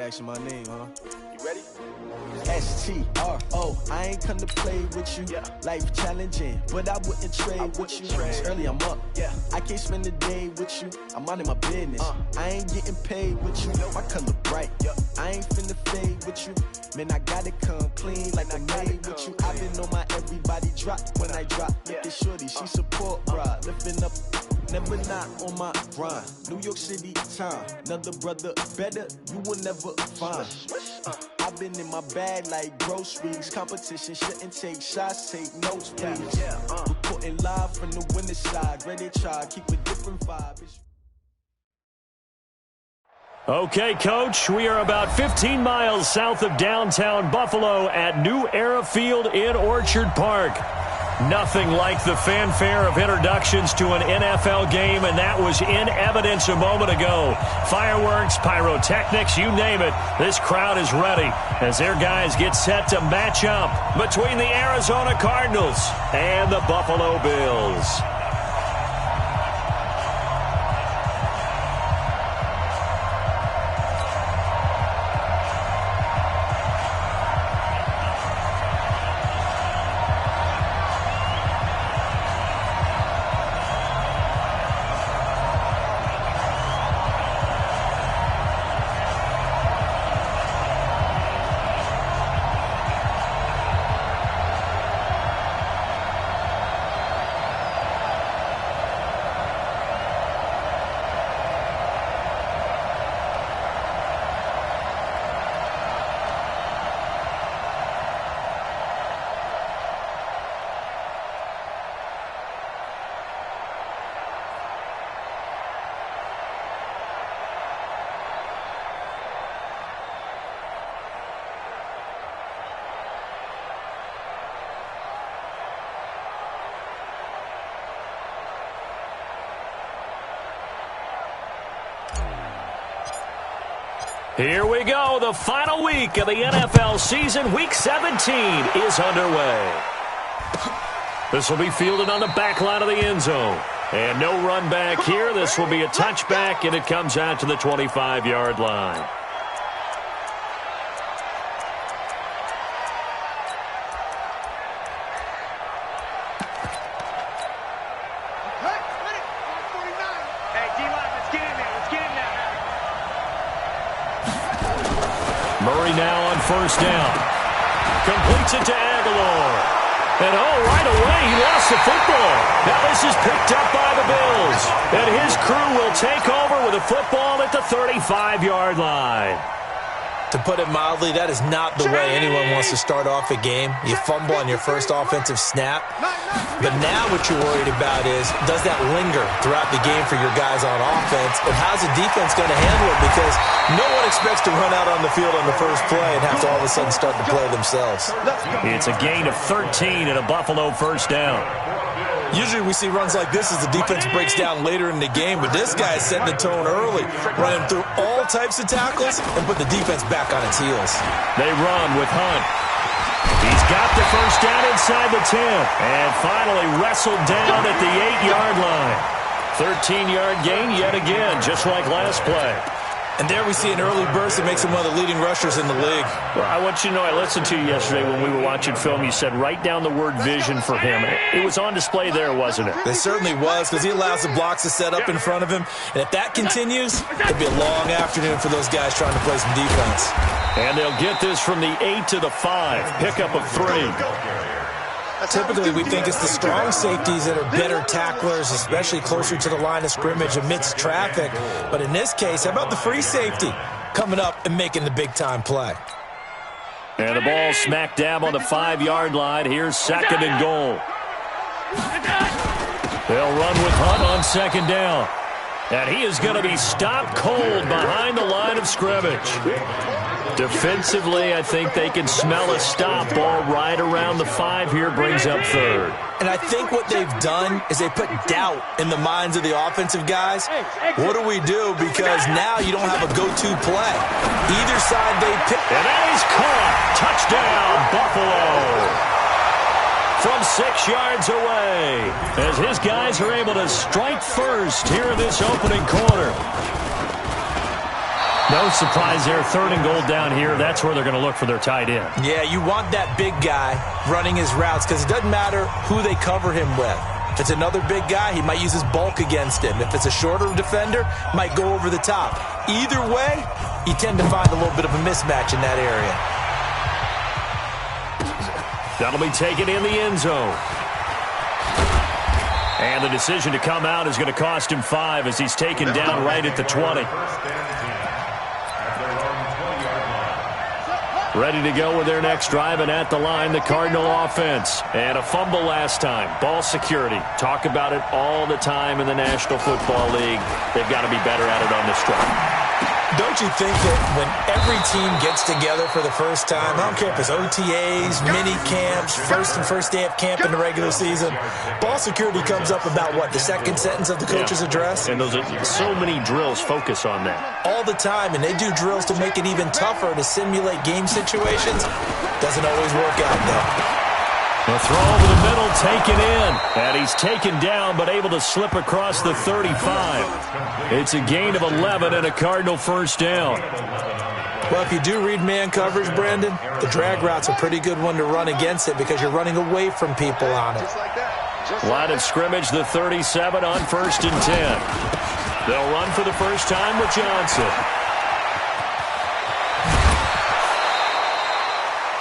asking my name, huh? You ready? S-T-R-O, I ain't come to play with you. Life challenging, but I wouldn't trade with you. It's early, I'm up. I can't spend the day with you. I'm minding my business. I ain't getting paid with you. My color bright. I ain't finna fade with you. Man, I gotta come clean like I made with you. I've been on my everybody drop when I drop. Look at shorty, she support, bruh. Lifting up, never not on my grind. New York City time, another brother better, you will never find. I've been in my bag like groceries. Competition shouldn't take shots, take notes, please. Reporting live from the winning side. Ready to try, keep a different vibe. Okay, Coach, we are about 15 miles south of downtown Buffalo at New Era Field in Orchard Park. Nothing like the fanfare of introductions to an NFL game, and that was in evidence a moment ago. Fireworks, pyrotechnics, you name it. This crowd is ready as their guys get set to match up between the Arizona Cardinals and the Buffalo Bills. Here we go. The final week of the NFL season. Week 17 is underway. This will be fielded on the back line of the end zone. And no run back here. This will be a touchback, and it comes out to the 25-yard line. Murray now on first down. Completes it to Aguilar. And right away he lost the football. Now this is picked up by the Bills. And his crew will take over with a football at the 35-yard line. To put it mildly, that is not the way anyone wants to start off a game. You fumble on your first offensive snap. But now what you're worried about is, does that linger throughout the game for your guys on offense? And how's the defense going to handle it? Because no one expects to run out on the field on the first play and have to all of a sudden start to play themselves. It's a gain of 13 and a Buffalo first down. Usually we see runs like this as the defense breaks down later in the game, but this guy is setting the tone early, running through all types of tackles and put the defense back on its heels. They run with Hunt. He's got the first down inside the 10 and finally wrestled down at the 8-yard line. 13-yard gain yet again, just like last play. And there we see an early burst that makes him one of the leading rushers in the league. Well, I want you to know, I listened to you yesterday when we were watching film. You said write down the word vision for him. It was on display there, wasn't it? It certainly was, because he allows the blocks to set up in front of him. And if that continues, it'll be a long afternoon for those guys trying to play some defense. And they'll get this from the 8 to the 5. Pickup of 3. Typically, we think it's the strong safeties that are better tacklers, especially closer to the line of scrimmage amidst traffic. But in this case, how about the free safety coming up and making the big-time play? And the ball smack dab on the 5-yard line. Here's second and goal. They'll run with Hunt on second down. And he is going to be stopped cold behind the line of scrimmage. Defensively, I think they can smell a stop. Ball right around the 5 here, brings up third. And I think what they've done is they put doubt in the minds of the offensive guys. What do we do? Because now you don't have a go-to play. Either side they pick. And that is caught. Touchdown, Buffalo. From 6 yards away, as his guys are able to strike first here in this opening quarter. No surprise there. 3rd and goal down here. That's where they're going to look for their tight end. Yeah, you want that big guy running his routes because it doesn't matter who they cover him with. If it's another big guy, he might use his bulk against him. If it's a shorter defender, might go over the top. Either way, you tend to find a little bit of a mismatch in that area. That'll be taken in the end zone. And the decision to come out is going to cost him 5 as he's taken down right at the 20. Ready to go with their next drive, and at the line, the Cardinal offense. And a fumble last time. Ball security. Talk about it all the time in the National Football League. They've got to be better at it on this drive. Don't you think that when every team gets together for the first time, I don't care if it's OTAs, mini camps, first day of camp in the regular season, ball security comes up about what, the second sentence of the coach's address? And those are so many drills focus on that. All the time, and they do drills to make it even tougher to simulate game situations. Doesn't always work out, though. The throw over the middle, taken in. And he's taken down, but able to slip across the 35. It's a gain of 11 and a Cardinal first down. Well, if you do read man coverage, Brandon, the drag route's a pretty good one to run against it because you're running away from people on it. Line of scrimmage, the 37 on 1st and 10. They'll run for the first time with Johnson.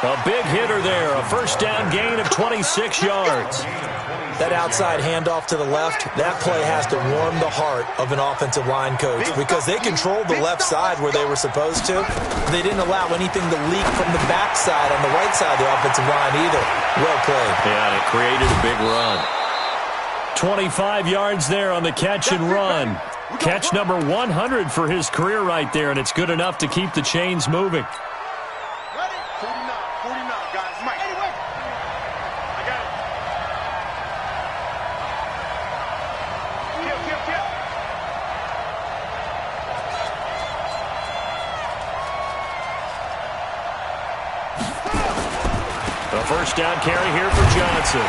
A big hitter there, a first down gain of 26 yards. That outside handoff to the left, that play has to warm the heart of an offensive line coach because they controlled the left side where they were supposed to. They didn't allow anything to leak from the backside on the right side of the offensive line either. Well played. Yeah, and it created a big run. 25 yards there on the catch and run. Catch number 100 for his career right there, and it's good enough to keep the chains moving. First down carry here for Johnson.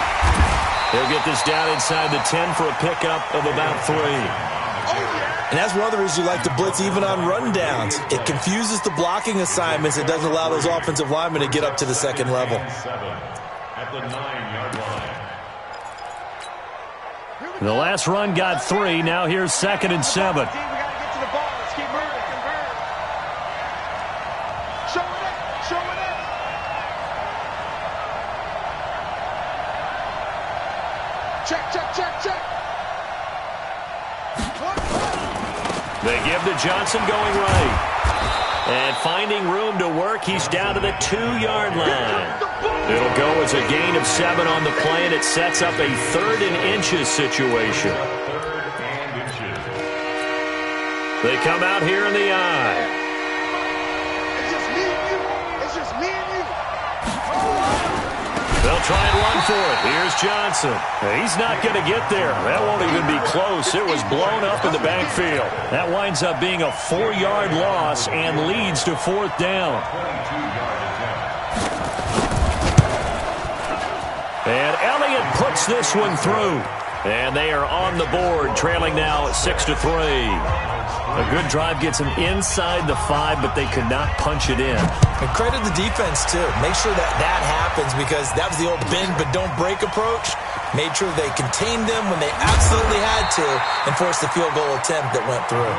He'll get this down inside the 10 for a pickup of about 3. And that's one of the reasons you like to blitz even on run downs. It confuses the blocking assignments. It doesn't allow those offensive linemen to get up to the second level. At the 9-yard line. The last run got 3. Now here's 2nd and 7. They give to Johnson going right. And finding room to work, he's down to the 2-yard line. It'll go as a gain of 7 on the play, and it sets up a 3rd and inches situation. They come out here in the eye. They'll try and run for it. Here's Johnson. He's not going to get there. That won't even be close. It was blown up in the backfield. That winds up being a 4-yard loss and leads to 4th down. And Elliott puts this one through. And they are on the board, trailing now 6-3. A good drive gets them inside the 5, but they could not punch it in. And credit the defense, too. Make sure that happens because that was the old bend but don't break approach. Made sure they contained them when they absolutely had to and forced the field goal attempt that went through.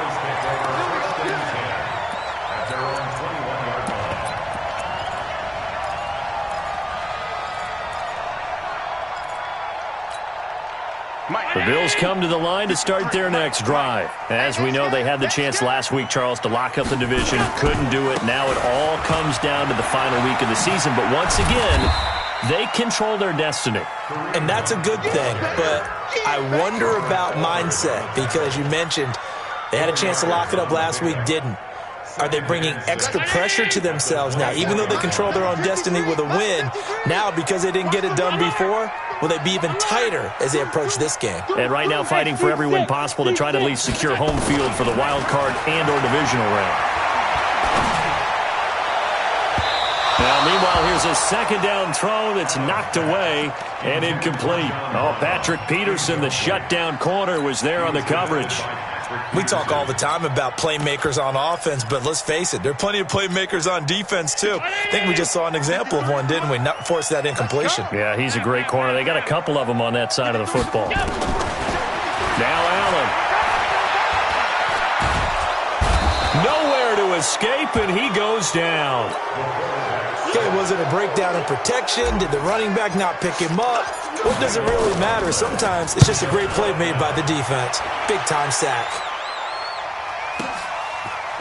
The Bills come to the line to start their next drive. As we know, they had the chance last week, Charles, to lock up the division. Couldn't do it. Now it all comes down to the final week of the season. But once again, they control their destiny. And that's a good thing. But I wonder about mindset because you mentioned they had a chance to lock it up last week, didn't. Are they bringing extra pressure to themselves now? Even though they control their own destiny with a win, now because they didn't get it done before, will they be even tighter as they approach this game? And right now fighting for every win possible to try to at least secure home field for the wild card and or divisional round. Now, meanwhile, here's a 2nd down throw that's knocked away and incomplete. Oh, Patrick Peterson, the shutdown corner, was there on the coverage. We talk all the time about playmakers on offense, but let's face it, there are plenty of playmakers on defense, too. I think we just saw an example of one, didn't we? Not force that incompletion. Yeah, he's a great corner. They got a couple of them on that side of the football. Now Allen. Nowhere to escape, and he goes down. Okay, was it a breakdown in protection? Did the running back not pick him up? What does it really matter? Sometimes it's just a great play made by the defense. Big-time sack.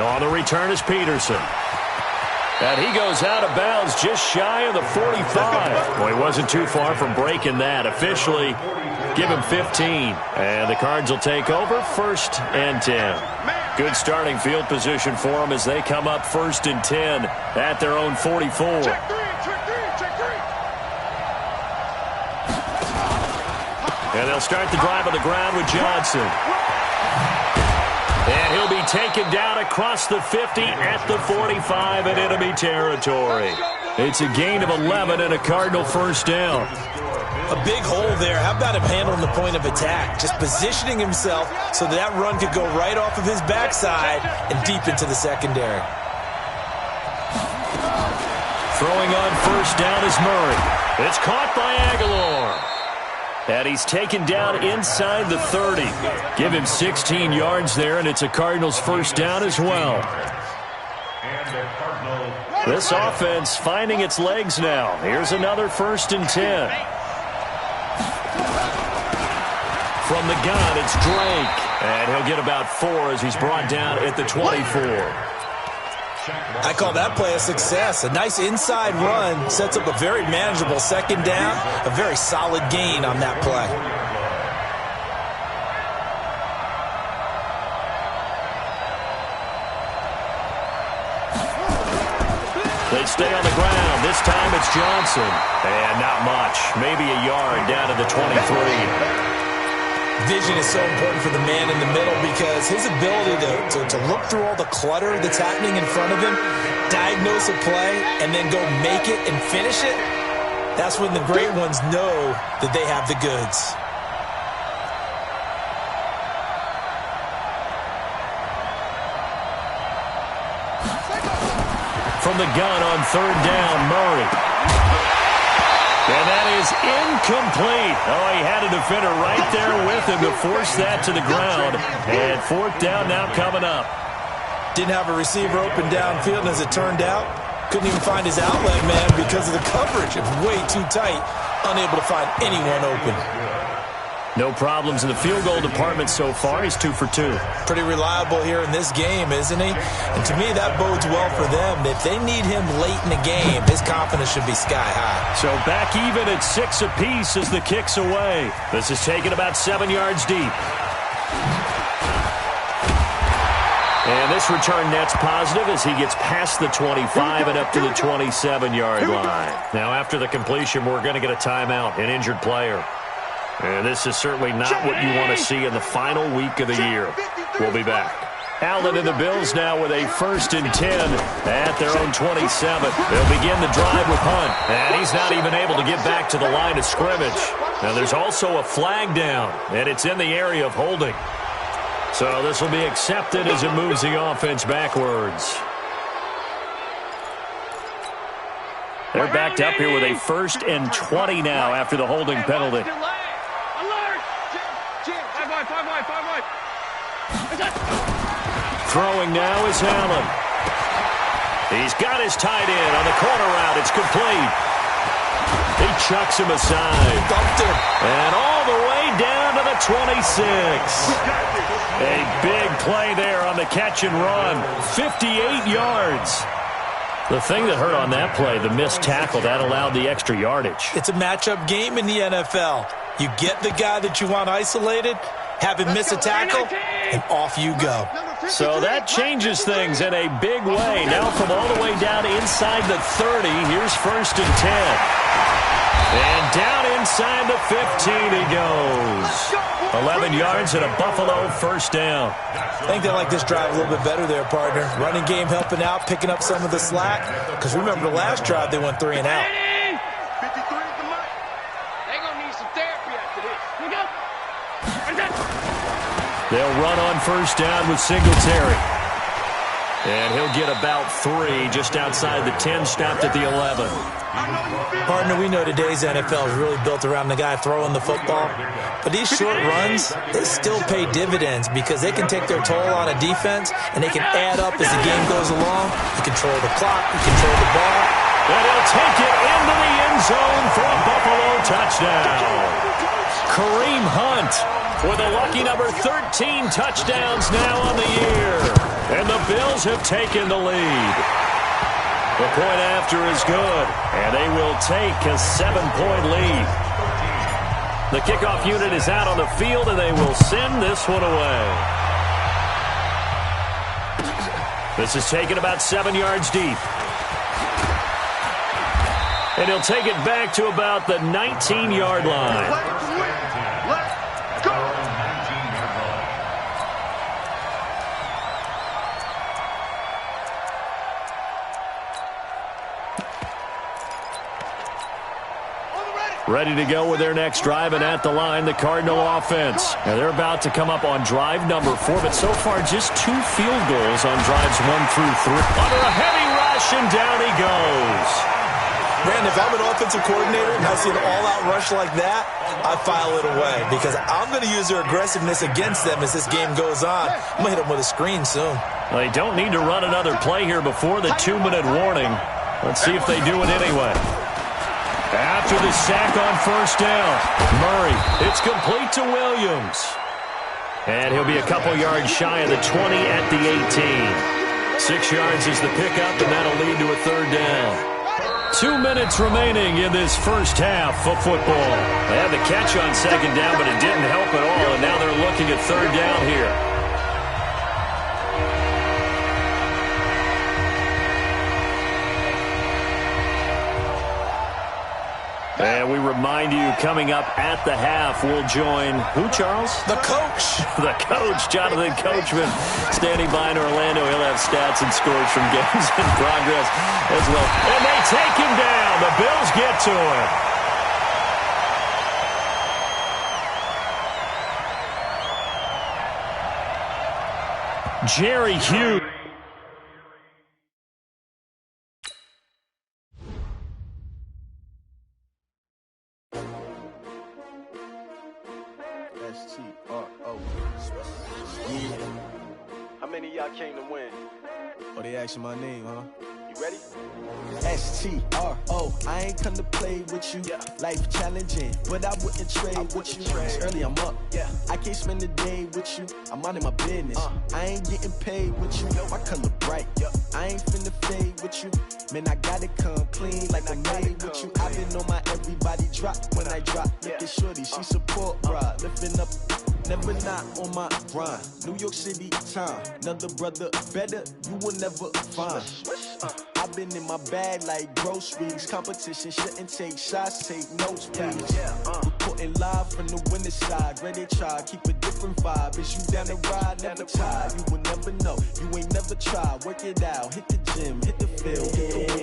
On the return is Peterson. And he goes out of bounds just shy of the 45. Well, he wasn't too far from breaking that. Officially, give him 15. And the Cards will take over 1st and 10. Good starting field position for them as they come up 1st and 10 at their own 44. And they'll start the drive on the ground with Johnson. And he'll be taken down across the 50 at the 45 in enemy territory. It's a gain of 11 and a Cardinal 1st down. A big hole there. How about him handling the point of attack? Just positioning himself so that run could go right off of his backside and deep into the secondary. Throwing on 1st down is Murray. It's caught by Aguilar. And he's taken down inside the 30. Give him 16 yards there, and it's a Cardinals 1st down as well. This offense finding its legs now. Here's another 1st and 10. From the gun, it's Drake. And he'll get about 4 as he's brought down at the 24. I call that play a success. A nice inside run sets up a very manageable 2nd down. A very solid gain on that play. They stay on the ground. This time it's Johnson. And not much. Maybe a yard down to the 23. Vision is so important for the man in the middle because his ability to look through all the clutter that's happening in front of him, diagnose a play, and then go make it and finish it, that's when the great ones know that they have the goods. From the gun on 3rd down, Murray. And that is incomplete. Oh, he had a defender right there with him to force that to the ground. And 4th down now coming up. Didn't have a receiver open downfield, and as it turned out, couldn't even find his outlet man because of the coverage. It was way too tight, unable to find anyone open. No problems in the field goal department so far. He's 2 for 2. Pretty reliable here in this game, isn't he? And to me, that bodes well for them. If they need him late in the game, his confidence should be sky high. So back even at 6 apiece as the kick's away. This is taken about 7 yards deep. And this return net's positive as he gets past the 25 and up to the 27-yard line. Now, after the completion, we're going to get a timeout, an injured player. And this is certainly not what you want to see in the final week of the year. We'll be back. Allen and the Bills now with a 1st and 10 at their own 27. They'll begin the drive with Hunt. And he's not even able to get back to the line of scrimmage. Now there's also a flag down, and it's in the area of holding. So this will be accepted as it moves the offense backwards. They're backed up here with a 1st and 20 now after the holding penalty. Throwing now is Allen. He's got his tight end on the corner route. It's complete. He chucks him aside. Dumped him. And all the way down to the 26. A big play there on the catch and run. 58 yards. The thing that hurt on that play, the missed tackle, that allowed the extra yardage. It's a matchup game in the NFL. You get the guy that you want isolated, have him miss a tackle, and off you go. So that changes things in a big way. Now from all the way down inside the 30, here's 1st and 10. And down inside the 15 he goes. 11 yards and a Buffalo 1st down. I think they like this drive a little bit better there, partner. Running game helping out, picking up some of the slack. Because remember the last drive, they went 3 and out. They'll run on first down with Singletary. And he'll get about 3 just outside the 10, stopped at the 11. Partner, we know today's NFL is really built around the guy throwing the football. But these short runs, they still pay dividends because they can take their toll on a defense and they can add up as the game goes along. You control the clock, you control the ball. And he'll take it into the end zone for a Buffalo touchdown. Kareem Hunt with a lucky number 13 touchdowns now on the year. And the Bills have taken the lead. The point after is good, and they will take a 7-point lead. The kickoff unit is out on the field, and they will send this one away. This is taken about 7 yards deep. And he'll take it back to about the 19-yard line. Ready to go with their next drive, and at the line, the Cardinal offense. Now they're about to come up on drive number 4, but so far just 2 field goals on drives 1 through 3. Under a heavy rush, and down he goes. Man, if I'm an offensive coordinator and I see an all-out rush like that, I file it away because I'm going to use their aggressiveness against them as this game goes on. I'm going to hit them with a screen soon. Well, they don't need to run another play here before the 2-minute warning. Let's see if they do it anyway. After the sack on first down, Murray, it's complete to Williams. And he'll be a couple yards shy of the 20 at the 18. 6 yards is the pickup, and that'll lead to a 3rd down. 2 minutes remaining in this first half of football. They had the catch on 2nd down, but it didn't help at all, and now they're looking at 3rd down here. And we remind you, coming up at the half, we'll join who, Charles? The coach. The coach, Jonathan Coachman, standing by in Orlando. He'll have stats and scores from games in progress as well. And they take him down. The Bills get to him. Jerry Hughes. S-T-R-O. Yeah. How many of y'all came to win? Oh, they asking my name, huh? You ready? S-T-R-O. I ain't come to play with you. Life challenging, but I wouldn't trade with you. It's early, I'm up. I can't spend the day with you. I'm minding my business. I ain't getting paid with you. My color bright. I ain't finna fade with you. Man, I gotta come clean like I'm made with you. I've been on my everybody drop when I drop. Look at shorty, she support ride. Lifting up, never not on my grind. New York City time. Another brother better, you will never find. I've been in my bag like groceries. Competition shouldn't take shots, take notes, please. Reporting live from the winning side. Ready to try, keep a different vibe. Is you down the ride, never tired. You will never know, you ain't never tried. Work it out, hit the gym, hit the field.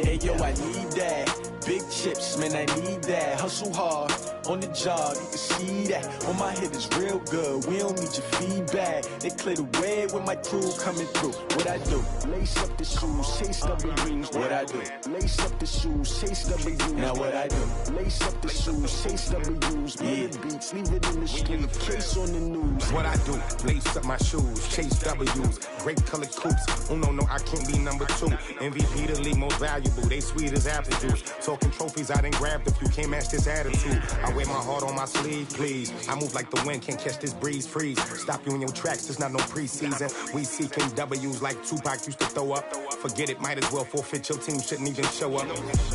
Hey yo, I need that. Big chips, man, I need that. Hustle hard, on the job, you can see that. On my head is real good, we don't need your feedback. They clear the way when my crew coming through. What I do? Lace up the shoes, chase W's. What I do? Lace up the shoes, chase W's. Now what I do? Lace up the shoes, chase W's. Yeah, beats, leave it in the street, case on the news. What I do? Lace up my shoes, chase W's. Great colored coops. Oh no, I can't be number 2. MVP the league most valuable. They sweet as apple juice. Talking trophies, I didn't grab the few. Can't match this attitude. I wear my heart on my sleeve, please. I move like the wind, can't catch this breeze, freeze. Stop you in your tracks, there's not no preseason. We seeking W's like Tupac used to throw up. Forget it, might as well forfeit. Your team shouldn't even show up.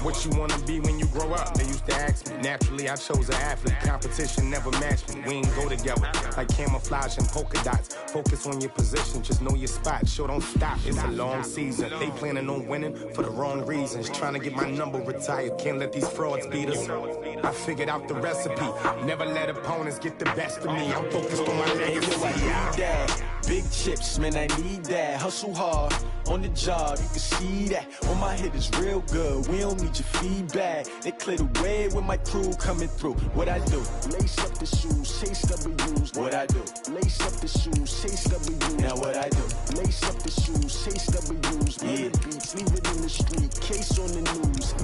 What you wanna be when you grow up? They used to ask me. Naturally, I chose an athlete. Competition never matched me. We ain't go together like camouflage and polka dots. Focus on your position, just know your spot. Show don't stop, it's a long season. They planning on winning for the wrong reasons. Trying to get my number retired, can't let these frauds beat us. I figured out the recipe. Never let opponents get the best of me. I'm focused on my legacy. I need that. Big chips, man, I need that. Hustle hard on the job, you can see that. On my hit is real good, we don't need your feedback. They clear the way with my crew coming through. What I do? Lace up the shoes, chase W's. What I do? Lace up the shoes, chase W's. Now what I do? Lace up the shoes, chase W's. Yeah. Beats, leave it in the street, case on the news.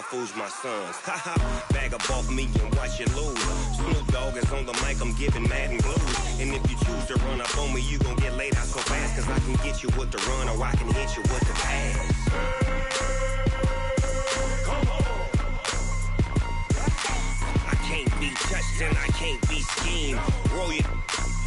Fools my sons. Haha, bag up off me and watch you lose. Snoop Dogg is on the mic, I'm giving Madden blues. And if you choose to run up on me, you gon' get laid out so fast. Cause I can get you with the run or I can hit you with the pass. Come on. I can't be touched and I can't be schemed. Roll you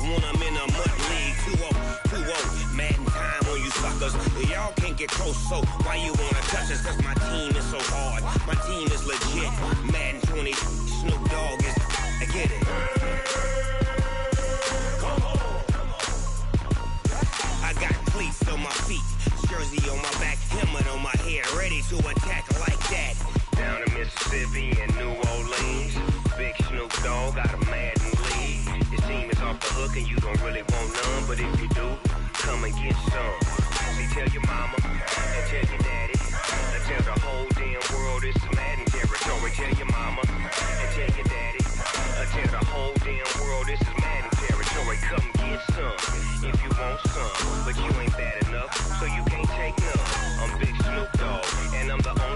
when I'm in a mud league. 2-0, Madden time on you suckers. Y'all can't get close, so why you wanna touch us? Cause my team is so hard. My team is legit. Madden 20, Snoop Dogg is. I get it. Come on. I got cleats on my feet, jersey on my back, helmet on my head, ready to attack like that. Down in Mississippi and New Orleans, big Snoop Dogg got a Madden league. His team is off the hook and you don't really want none, but if you do, come and get some. See, tell your mama and tell your daddy. Tell the whole damn world this is Madden territory. Tell your mama and tell your daddy. Tell the whole damn world this is Madden territory. Come get some if you want some, but you ain't bad enough, so you can't take none. I'm Big Snoop Dogg, and I'm the only